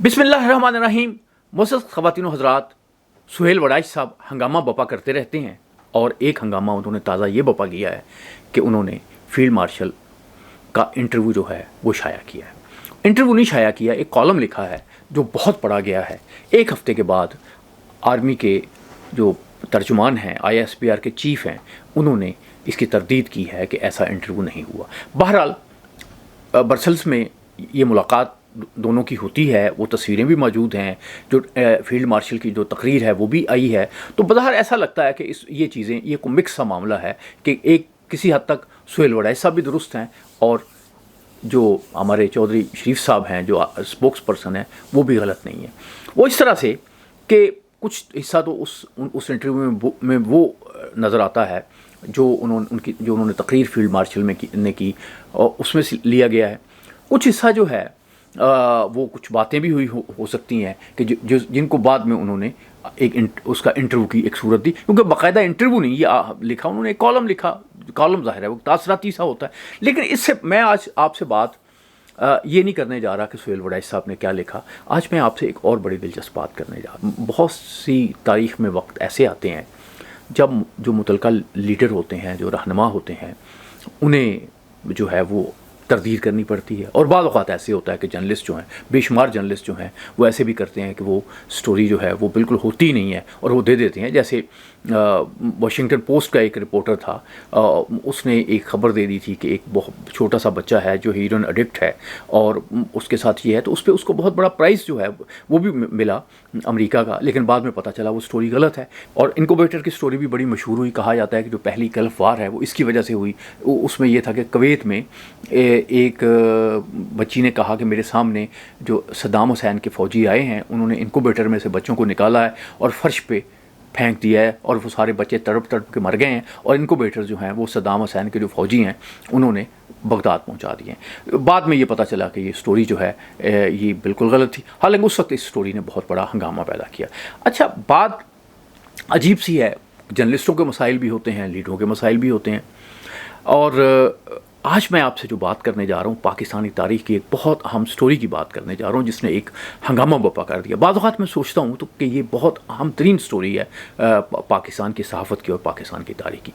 बिस्मिल्लाहिर्रहमानिर्रहीम। मुअज़्ज़ज़ ख़वातीन हज़रात, सुहेल वड़ाइच साहब हंगामा बपा करते रहते हैं और एक हंगामा उन्होंने ताज़ा ये बपा किया है कि उन्होंने फील्ड मार्शल का इंटरव्यू जो है वो शाया किया है। इंटरव्यू नहीं शाया किया, एक कॉलम लिखा है जो बहुत पढ़ा गया है। एक हफ़्ते के बाद आर्मी के जो तर्जुमान हैं, ISPR के चीफ़ हैं, उन्होंने इसकी तरदीद की है कि ऐसा इंटरव्यू नहीं हुआ। बहरहाल ब्रसेल्स में ये मुलाकात दोनों की होती है, वो तस्वीरें भी मौजूद हैं, जो फील्ड मार्शल की जो तकरीर है वो भी आई है। तो बज़ाहिर ऐसा लगता है कि ये चीज़ें, ये कोई मिक्स सा मामला है कि एक किसी हद तक सुहेल वड़ाइच साहब भी दुरुस्त हैं और जो हमारे चौधरी शरीफ साहब हैं जो स्पोक्स पर्सन हैं वो भी गलत नहीं है। वो इस तरह से कि कुछ हिस्सा तो उस इंटरव्यू में वो नज़र आता है जो उन्होंने तकरीर फील्ड मार्शल ने की और उसमें से लिया गया है। कुछ हिस्सा जो है वो कुछ बातें भी हुई हो सकती हैं कि जिनको बाद में उन्होंने उसका इंटरव्यू की एक सूरत दी, क्योंकि बाकायदा इंटरव्यू नहीं ये लिखा, उन्होंने एक कॉलम लिखा। कॉलम ज़ाहिर है वो तासराती सा होता है। लेकिन इससे मैं आज आपसे बात ये नहीं करने जा रहा कि सुहेल वड़ाइच साहब ने क्या लिखा। आज मैं आपसे एक और बड़ी दिलचस्प बात करने जा रहा हूँ। बहुत सी तारीख़ में वक्त ऐसे आते हैं जब जो मुतलका लीडर होते हैं, जो रहनुमा होते हैं, उन्हें जो है वो तरदीद करनी पड़ती है। और बाद औक़ात ऐसे होता है कि जर्नलिस्ट जो हैं, बेशुमार जर्नलिस्ट जो हैं, वो ऐसे भी करते हैं कि वो स्टोरी जो है वो बिल्कुल होती नहीं है और वो दे देते हैं। जैसे वाशिंगटन पोस्ट का एक रिपोर्टर था, उसने एक ख़बर दे दी थी कि एक बहुत छोटा सा बच्चा है जो हीरोइन एडिक्ट है और उसके साथ ये है, तो उस पर उसको बहुत बड़ा प्राइज़ जो है वो भी मिला अमेरिका का। लेकिन बाद में पता चला वो स्टोरी गलत है। और इनक्यूबेटर की स्टोरी भी बड़ी मशहूर हुई। कहा जाता है कि जो पहली गल्फ़ वार है वो इसकी वजह से हुई। उसमें यह था कि कुवैत में एक बच्ची ने कहा कि मेरे सामने जो सद्दाम हुसैन के फ़ौजी आए हैं, उन्होंने इनक्यूबेटर में से बच्चों को निकाला है और फ़र्श पे फेंक दिया है और वो सारे बच्चे तड़प तड़प के मर गए हैं। और इनक्यूबेटर जो हैं वो सद्दाम हुसैन के जो फ़ौजी हैं उन्होंने बगदाद पहुंचा दिए हैं। बाद में ये पता चला कि ये स्टोरी जो है ये बिल्कुल गलत थी। हालांकि उस वक्त इस स्टोरी ने बहुत बड़ा हंगामा पैदा किया। अच्छा, बात अजीब सी है, जर्नलिस्टों के मसाइल भी होते हैं, लीडरों के मसाइल भी होते हैं। और आज मैं आपसे जो बात करने जा रहा हूँ, पाकिस्तानी तारीख़ की एक बहुत अहम स्टोरी की बात करने जा रहा हूँ जिसने एक हंगामा बपा कर दिया। बाद वक़्त मैं सोचता हूँ तो कि ये बहुत अहम तरीन स्टोरी है पाकिस्तान की सहाफ़त की और पाकिस्तान की तारीख़ की।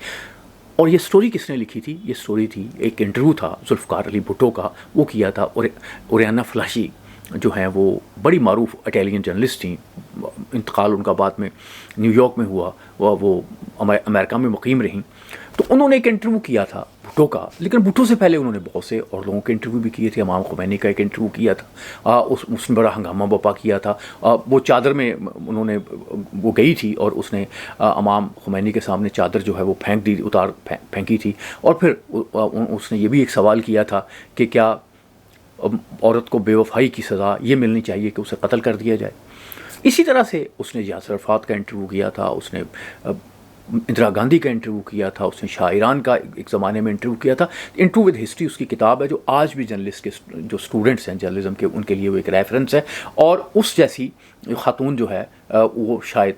और ये स्टोरी किसने लिखी थी? ये स्टोरी थी, एक इंटरव्यू था जुल्फ़िकार अली भुट्टो का, वो किया था। और ओरियाना फलाशी जो हैं वो बड़ी मारूफ इटालियन जर्नलिस्ट थी। इंतकाल उनका बाद में न्यूयॉर्क में हुआ, वो अमेरिका में मुकीम रहीं। तो उन्होंने एक इंटरव्यू किया था भुट्टो का। लेकिन भुट्टो से पहले उन्होंने बहुत से और लोगों के इंटरव्यू भी किए थे। इमाम ख़ुमैनी का एक इंटरव्यू किया था, उसमें बड़ा हंगामा बपा किया था। वो चादर में उन्होंने वो गई थी और उसने इमाम ख़ुमैनी के सामने चादर जो है वो फेंक दी, फेंकी थी। और फिर उसने ये भी एक सवाल किया था कि क्या औरत को बेवफाई की सज़ा ये मिलनी चाहिए कि उसे कत्ल कर दिया जाए। इसी तरह से उसने यासिर अरफ़ात का इंटरव्यू किया था, उसने इंदिरा गांधी का इंटरव्यू किया था, उसने शाह ईरान का एक ज़माने में इंटरव्यू किया था। इंटरव्यू विद हिस्ट्री उसकी किताब है जो आज भी जर्नलिस्ट के जो स्टूडेंट्स हैं जर्नलिज्म के, उनके लिए वो एक रेफरेंस है। और उस जैसी खातून जो है वो शायद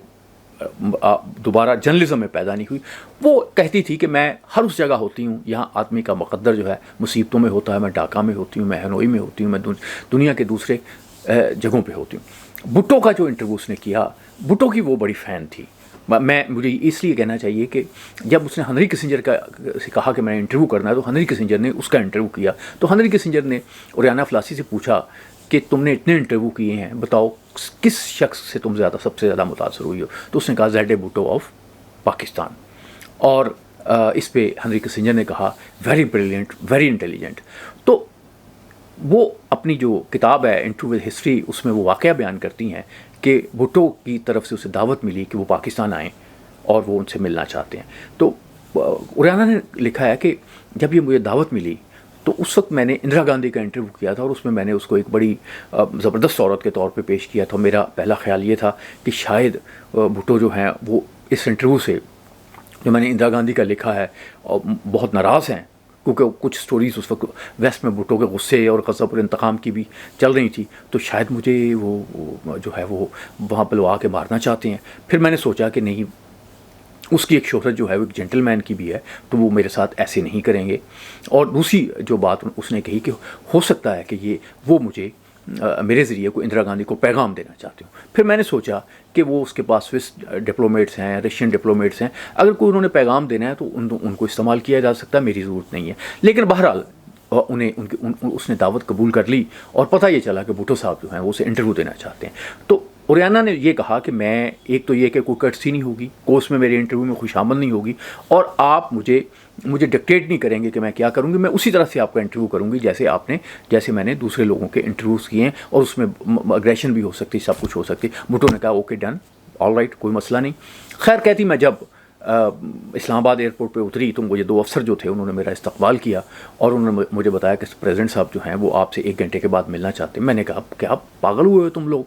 दोबारा जर्नलिज्म में पैदा नहीं हुई। वो कहती थी कि मैं हर उस जगह होती हूँ, यहाँ आदमी का मुक़द्दर जो है मुसीबतों में होता है। मैं ढाका में होती हूँ, मैं हनोई में होती हूँ, मैं दुनिया के दूसरे जगहों पे होती हूँ। भुट्टो का जो इंटरव्यू उसने किया, भुट्टो की वो बड़ी फ़ैन थी। मुझे इसलिए कहना चाहिए कि जब उसने हेनरी किसिंजर से कहा कि मैं इंटरव्यू करना है, तो हेनरी किसिंजर ने उसका इंटरव्यू किया। तो हेनरी किसिंजर ने ओरियाना फलासी से पूछा कि तुमने इतने इंटरव्यू किए हैं, बताओ किस शख्स से तुम सबसे ज़्यादा मुतासर हुई हो? तो उसने कहा ज़ेड भुट्टो ऑफ पाकिस्तान। और इस पे हेनरी किसिंजर ने कहा वेरी ब्रिलियंट, वेरी इंटेलिजेंट। तो वो अपनी जो किताब है इंटरव्यू विद हिस्ट्री, उसमें वो वाक़या बयान करती हैं कि भुट्टो की तरफ से उसे दावत मिली कि वो पाकिस्तान आएँ और वो उनसे मिलना चाहते हैं। तो ओरियाना ने लिखा है कि जब ये मुझे दावत मिली तो उस वक्त मैंने इंदिरा गांधी का इंटरव्यू किया था और उसमें मैंने उसको एक बड़ी ज़बरदस्त औरत के तौर पे पेश किया था। मेरा पहला ख्याल ये था कि शायद भुट्टो जो हैं वो इस इंटरव्यू से जो मैंने इंदिरा गांधी का लिखा है और बहुत नाराज़ हैं, क्योंकि कुछ स्टोरीज़ उस वक्त वेस्ट में भुट्टो के गुस्से और गज़ब और इंतकाम की भी चल रही थी। तो शायद मुझे वो जो है वो वहाँ बुलवा के मारना चाहते हैं। फिर मैंने सोचा कि नहीं, उसकी एक शोहरत जो है वो एक जेंटलमैन की भी है, तो वो मेरे साथ ऐसे नहीं करेंगे। और दूसरी जो बात उसने कही कि हो सकता है कि ये वो मुझे मेरे ज़रिए को इंदिरा गांधी को पैगाम देना चाहती हूँ। फिर मैंने सोचा कि वो उसके पास स्विस डिप्लोमेट्स हैं, रशियन डिप्लोमेट्स हैं, अगर कोई उन्होंने पैगाम देना है तो उनको इस्तेमाल किया जा सकता है, मेरी ज़रूरत नहीं है। लेकिन बहरहाल उसने दावत कबूल कर ली और पता ये चला कि भुट्टो साहब जो हैं वो उसे इंटरव्यू देना चाहते हैं। तो ओरियाना ने ये कहा कि मैं, एक तो ये कि कोई कर्टसी नहीं होगी, कोर्स में मेरे इंटरव्यू में खुशामद नहीं होगी, और आप मुझे डिक्टेट नहीं करेंगे कि मैं क्या करूँगी, मैं उसी तरह से आपका इंटरव्यू करूँगी जैसे मैंने दूसरे लोगों के इंटरव्यूज़ किए हैं, और उसमें अग्रेशन भी हो सकती, सब कुछ हो सकती। भुट्टो ने कहा ओके डन, ऑल राइट, कोई मसला नहीं। खैर कहती, मैं जब इस्लामाबाद एयरपोर्ट पे उतरी तो मुझे 2 अफसर जो थे उन्होंने मेरा इस्तकबाल किया और उन्होंने मुझे बताया कि प्रेसिडेंट साहब जो हैं वो आपसे 1 घंटे के बाद मिलना चाहते हैं। मैंने कहा क्या पागल हुए हो तुम लोग,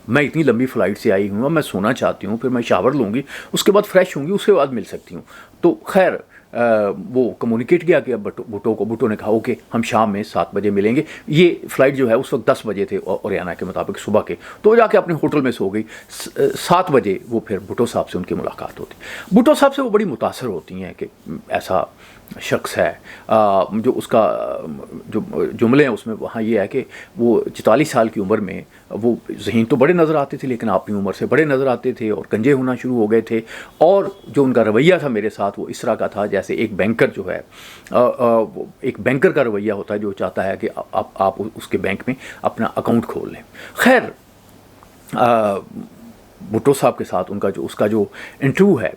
मैं इतनी लंबी फ़्लाइट से आई हूँ, मैं सोना चाहती हूँ, फिर मैं शावर लूँगी, उसके बाद फ्रेश होंगी, उसके बाद मिल सकती हूँ। तो खैर वो कम्युनिकेट किया कि अब भुट्टो ने कहा ओके हम शाम में 7 बजे मिलेंगे। ये फ़्लाइट जो है उस वक्त 10 बजे थे ओरियाना के मुताबिक सुबह के, तो जाके अपने होटल में सो गई। 7 बजे वो फिर भुट्टो साहब से उनकी मुलाकात होती। भुट्टो साहब से वो बड़ी मुतासर होती हैं कि ऐसा शख्स है, जो उसका जो जुमले हैं उसमें वहाँ ये है कि वो 44 साल की उम्र में वो ज़हीन तो बड़े नज़र आते थे, लेकिन अपनी उम्र से बड़े नज़र आते थे और गंजे होना शुरू हो गए थे। और जो उनका रवैया था मेरे साथ वो इस तरह का था जैसे एक बैंकर जो है, एक बैंकर का रवैया होता है जो चाहता है कि आप उसके बैंक में अपना अकाउंट खोल लें। खैर भुट्टो साहब के साथ उसका जो इंटरव्यू है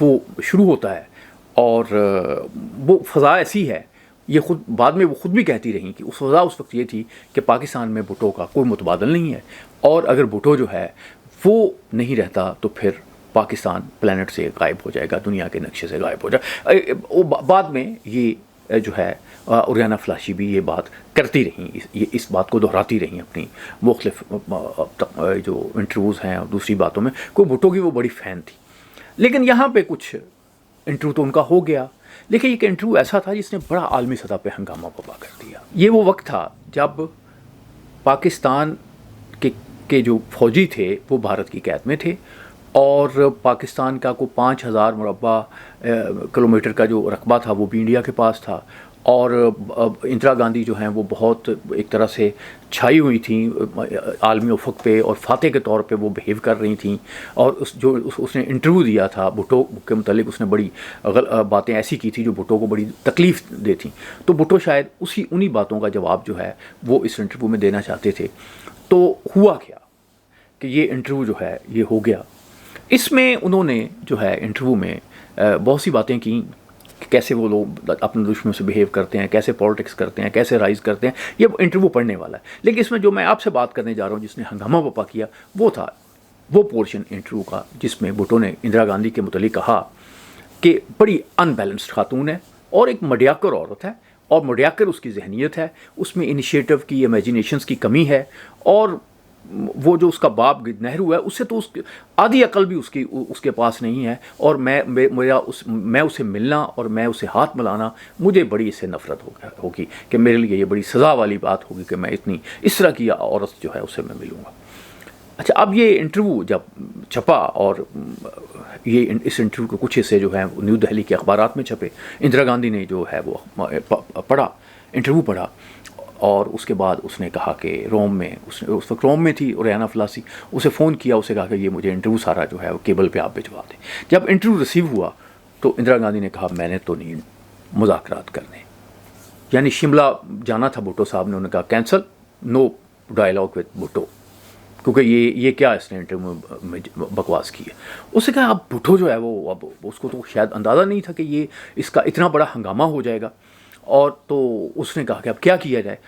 वो शुरू होता है, और वो फ़ज़ा ऐसी है, ये खुद बाद में वो खुद भी कहती रही कि उस फ़ज़ा उस वक्त ये थी कि पाकिस्तान में भुट्टो का कोई मुतबादल नहीं है, और अगर भुट्टो जो है वो नहीं रहता तो फिर पाकिस्तान प्लेनेट से गायब हो जाएगा, दुनिया के नक्शे से गायब हो जाएगा। बाद में ये जो है ओरियाना फ्लाशी भी ये बात करती रहीं, इस बात को दोहराती रहीं अपनी मुख्तलिफ जो इंटरव्यूज़ हैं और दूसरी बातों में। कोई भुट्टो की वो बड़ी फ़ैन थी। लेकिन यहाँ पे कुछ इंटरव्यू तो उनका हो गया, लेकिन एक इंटरव्यू ऐसा था जिसने बड़ा आलमी सतह पे हंगामा बर्पा कर दिया। ये वो वक्त था जब पाकिस्तान के जो फौजी थे वो भारत की कैद में थे, और पाकिस्तान का को 5000 मुरब्बा किलोमीटर का जो रकबा था वो भी इंडिया के पास था, और इंदिरा गांधी जो हैं वो बहुत एक तरह से छाई हुई थी आलमी उफ़क़ पे, और फातेह के तौर पे वो बिहेव कर रही थी। और उसने इंटरव्यू दिया था भुट्टो के मुतालिक, उसने बड़ी बातें ऐसी की थी जो भुट्टो को बड़ी तकलीफ़ देती। तो भुट्टो शायद उन्हीं बातों का जवाब जो है वो इस इंटरव्यू में देना चाहते थे। तो हुआ क्या कि ये इंटरव्यू जो है ये हो गया। इसमें उन्होंने जो है इंटरव्यू में बहुत सी बातें की कि कैसे वो लोग अपने दुश्मनों से बिहेव करते हैं, कैसे पॉलिटिक्स करते हैं, कैसे राइज करते हैं। ये इंटरव्यू पढ़ने वाला है, लेकिन इसमें जो मैं आपसे बात करने जा रहा हूँ जिसने हंगामा बर्पा किया वो था वो पोर्शन इंटरव्यू का जिसमें भुट्टो ने इंदिरा गांधी के मुतालिक कहा कि बड़ी अनबैलेंस्ड खातून है और एक मडियाकर औरत है, और मडियाकर उसकी जहनीत है, उसमें इनिशिएटिव की, इमेजिनेशंस की कमी है, और वो जो उसका बाप नेहरू है उससे तो आधी अकल भी उसके पास नहीं है। और मैं उसे मिलना और मैं उसे हाथ मिलाना, मुझे बड़ी इससे नफ़रत होगी कि मेरे लिए ये बड़ी सज़ा वाली बात होगी कि मैं इस तरह की औरत जो है उससे मैं मिलूँगा। अच्छा, अब ये इंटरव्यू जब छपा और इस इंटरव्यू के कुछ हिस्से जो हैं न्यू दिल्ली के अखबारात में छपे, इंदिरा गांधी ने जो है वो इंटरव्यू पढ़ा, और उसके बाद उसने कहा कि रोम में उस वक्त रोम में थी ओरियाना फ्लासी, उसे फ़ोन किया, उसे कहा कि ये मुझे इंटरव्यू सारा जो है वो केबल पे आप भिजवा दें। जब इंटरव्यू रिसीव हुआ तो इंदिरा गांधी ने कहा मैंने तो नहीं मुज़ाकरात करने, यानी शिमला जाना था भुट्टो साहब ने, उन्होंने कहा cancel, no dialogue with Bhutto, क्योंकि ये क्या इसने इंटरव्यू में बकवास की है। उससे कहा अब भुट्टो जो है वो अब उसको तो शायद अंदाज़ा नहीं था कि ये इसका इतना बड़ा हंगामा हो जाएगा, और तो उसने कहा कि अब क्या किया जाए।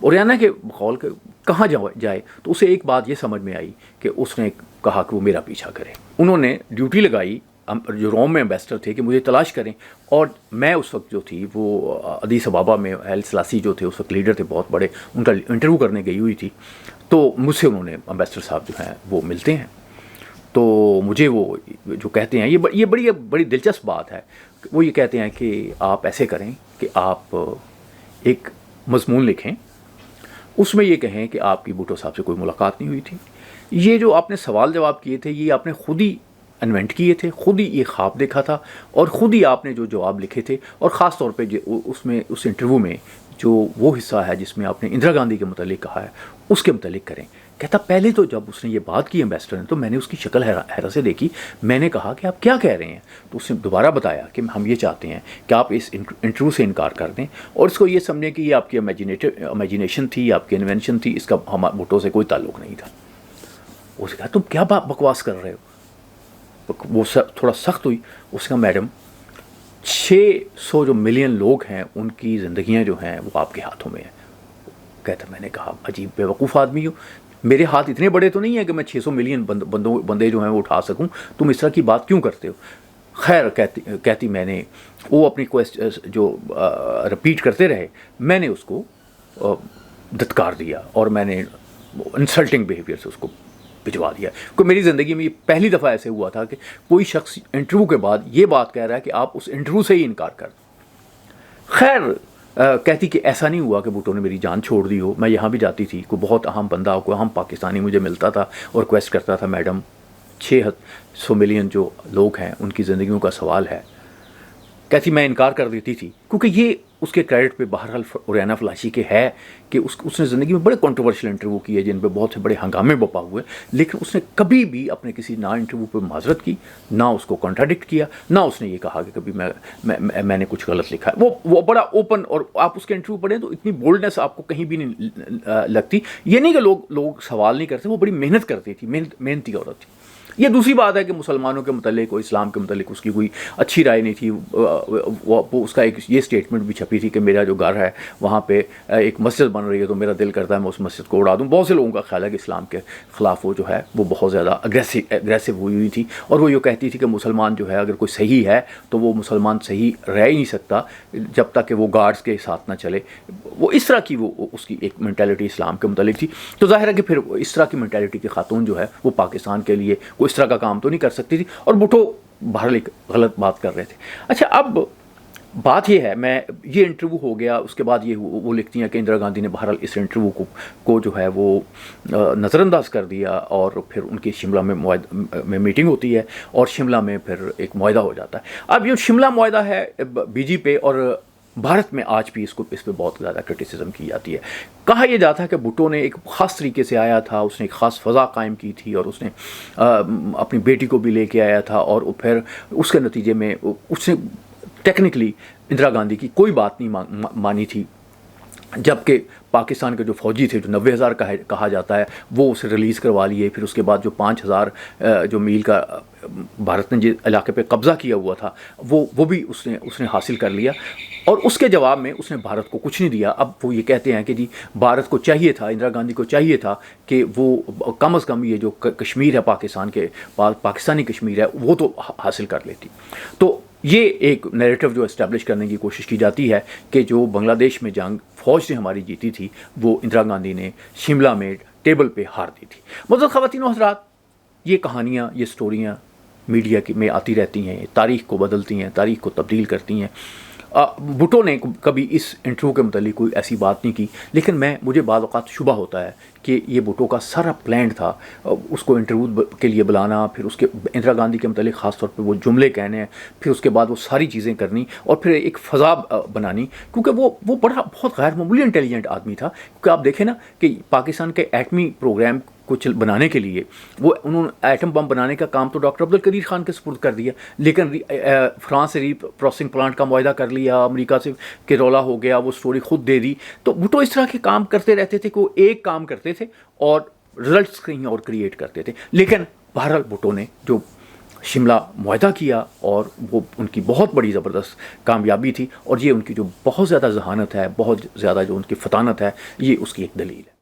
ओरियाना के बकौल के कहाँ जाए, तो उसे एक बात ये समझ में आई कि उसने कहा कि वो मेरा पीछा करे। उन्होंने ड्यूटी लगाई जो रोम में एम्बेसडर थे कि मुझे तलाश करें, और मैं उस वक्त जो थी वो अदीस अबाबा में हैल सलासी जो थे उस वक्त लीडर थे बहुत बड़े, उनका इंटरव्यू करने गई हुई थी। तो मुझसे उन्होंने एम्बेसडर साहब जो हैं वो मिलते हैं, तो मुझे वो जो कहते हैं ये बड़ी दिलचस्प बात है। वो ये कहते हैं कि आप ऐसे करें कि आप एक मज़मून लिखें, उसमें ये कहें कि आपकी भुट्टो साहब से कोई मुलाकात नहीं हुई थी, ये जो आपने सवाल जवाब किए थे ये आपने खुद ही इन्वेंट किए थे, खुद ही ये ख्वाब देखा था, और ख़ुद ही आपने जो जवाब लिखे थे, और ख़ास तौर पे उसमें उस इंटरव्यू में जो वो हिस्सा है जिसमें आपने इंदिरा गांधी के मतलब कहा है उसके मतलब करें। कहता पहले तो जब उसने ये बात की एम्बेसडर ने तो मैंने उसकी शक्ल हैरत से देखी। मैंने कहा कि आप क्या कह रहे हैं? तो उसने दोबारा बताया कि हम ये चाहते हैं कि आप इस इंटरव्यू से इनकार कर दें और इसको ये समझें कि ये आपकी इमेजिनेशन थी, आपकी इन्वेंशन थी, इसका हम भुट्टो से कोई ताल्लुक़ नहीं था। उसने कहा तुम क्या बकवास कर रहे हो? वो थोड़ा सख्त हुई। उसने कहा मैडम 600 जो मिलियन लोग हैं उनकी ज़िंदगियाँ जो हैं वो आपके हाथों में हैं। कहता मैंने कहा अजीब बेवकूफ़ आदमी हो, मेरे हाथ इतने बड़े तो नहीं है कि मैं 600 मिलियन बंदे जो हैं वो उठा सकूं, तुम इस तरह की बात क्यों करते हो? खैर कहती मैंने वो अपनी क्वेश्चन जो रिपीट करते रहे, मैंने उसको धत्कार दिया और मैंने इंसल्टिंग बिहेवियर से उसको भिजवा दिया। क्योंकि मेरी ज़िंदगी में ये पहली दफ़ा ऐसे हुआ था कि कोई शख्स इंटरव्यू के बाद ये बात कह रहा है कि आप उस इंटरव्यू से ही इनकार कर दो। खैर कहती कि ऐसा नहीं हुआ कि भुट्टो ने मेरी जान छोड़ दी हो। मैं यहाँ भी जाती थी, कोई बहुत अहम बंदा, कोई अहम पाकिस्तानी मुझे मिलता था और रिक्वेस्ट करता था मैडम 600 मिलियन जो लोग हैं उनकी ज़िंदगियों का सवाल है। कहती मैं इनकार कर देती थी क्योंकि ये उसके क्रेडिट पे बहरहाल उरैना फलाशी के है कि उसने ज़िंदगी में बड़े कंट्रोवर्शियल इंटरव्यू किए जिन पे बहुत से बड़े हंगामे बपा हुए, लेकिन उसने कभी भी अपने किसी ना इंटरव्यू पे माजरत की, ना उसको कॉन्ट्राडिक्ट किया, ना उसने ये कहा कि कभी मैंने कुछ गलत लिखा है। वो बड़ा ओपन, और आप उसके इंटरव्यू पढ़ें तो इतनी बोल्डनेस आपको कहीं भी नहीं लगती। ये नहीं कि लोग सवाल नहीं करते, वो बड़ी मेहनत करती थी, मेहनती औरत थी। ये दूसरी बात है कि मुसलमानों के मतलब और इस्लाम के मतलब उसकी कोई अच्छी राय नहीं थी। वो उसका एक ये स्टेटमेंट भी छपी थी कि मेरा जो घर है वहाँ पे एक मस्जिद बन रही है तो मेरा दिल करता है मैं उस मस्जिद को उड़ा दूँ। बहुत से लोगों का ख्याल है कि इस्लाम के ख़िलाफ़ वो जो है वो बहुत ज़्यादा अग्रेसिव हुई थी, और वो ये कहती थी कि मुसलमान जो है अगर कोई सही है तो वो मुसलमान सही रह ही नहीं सकता जब तक कि वो गार्ड्स के साथ ना चले। वो इस तरह की वो उसकी एक मैंटेलिटी इस्लाम के मतलब थी। तो जाहिर है कि फिर इस तरह की मैंटेलिटी की खातून जो है वो पाकिस्तान के लिए कोई इस तरह का काम तो नहीं कर सकती थी, और भुट्टो बहरहाल एक गलत बात कर रहे थे। अच्छा, अब बात ये है, मैं ये इंटरव्यू हो गया, उसके बाद ये वो लिखती हैं कि इंदिरा गांधी ने बहरहाल इस इंटरव्यू को जो है वो नज़रअंदाज कर दिया, और फिर उनकी शिमला में मीटिंग होती है और शिमला में फिर एक मुआहदा हो जाता है। अब ये शिमला मुआहदा है बीजेपी और भारत में आज भी इस पर बहुत ज़्यादा क्रिटिसिज्म की जाती है। कहा यह जाता है कि भुट्टो ने एक ख़ास तरीके से आया था, उसने एक ख़ास फ़ज़ा कायम की थी और उसने अपनी बेटी को भी लेके आया था, और फिर उसके नतीजे में उसने टेक्निकली इंदिरा गांधी की कोई बात नहीं मानी थी, जबकि पाकिस्तान के जो फ़ौजी थे, जो 90,000 कहा जाता है, वो उसे रिलीज़ करवा लिए। फिर उसके बाद जो 5,000 जो मील का भारत ने जिस इलाके पे कब्ज़ा किया हुआ था वो भी उसने हासिल कर लिया, और उसके जवाब में उसने भारत को कुछ नहीं दिया। अब वो ये कहते हैं कि जी भारत को चाहिए था, इंदिरा गांधी को चाहिए था कि वो कम अज़ कम ये जो कश्मीर है पाकिस्तान के पाकिस्तानी कश्मीर है वो तो हासिल कर लेती। तो ये एक नैरेटिव जो इस्टेब्लिश करने की कोशिश की जाती है कि जो बांग्लादेश में जंग फ़ौज ने हमारी जीती थी वो इंदिरा गांधी ने शिमला में टेबल पे हार दी थी। मुअज़्ज़ज़ ख़वातीन व हज़रात, ये कहानियाँ, ये स्टोरियाँ मीडिया में आती रहती हैं, तारीख़ को बदलती हैं, तारीख़ को तब्दील करती हैं। भुट्टो ने कभी इस इंटरव्यू के मतलब कोई ऐसी बात नहीं की, लेकिन मुझे बाद औक़ात शुबा होता है कि ये भुट्टो का सारा प्लान था उसको इंटरव्यू के लिए बुलाना, फिर उसके इंदिरा गांधी के मतलब ख़ास तौर पे वो जुमले कहने, फिर उसके बाद वो सारी चीज़ें करनी और फिर एक फ़ज़ा बनानी, क्योंकि वो बहुत गैर मामूली इंटेलिजेंट आदमी था। क्योंकि आप देखें ना कि पाकिस्तान के एटमी प्रोग्राम को बनाने के लिए उन्होंने एटम बम बनाने का काम तो डॉक्टर अब्दुल कदीर खान के सुपुर्द कर दिया, लेकिन फ्रांस से रीप्रोसेसिंग प्लांट का मुआहदा कर लिया, अमेरिका से के रौला हो गया, वो स्टोरी खुद दे दी। तो भुट्टो इस तरह के काम करते रहते थे कि वो एक काम करते थे और रिजल्ट्स कहीं और क्रिएट करते थे। लेकिन बहरहाल भुट्टो ने जो शिमला मुआहदा किया और वो उनकी बहुत बड़ी ज़बरदस्त कामयाबी थी, और ये उनकी जो बहुत ज़्यादा जहानत है, बहुत ज़्यादा जो उनकी फतानत है, ये उसकी एक दलील है।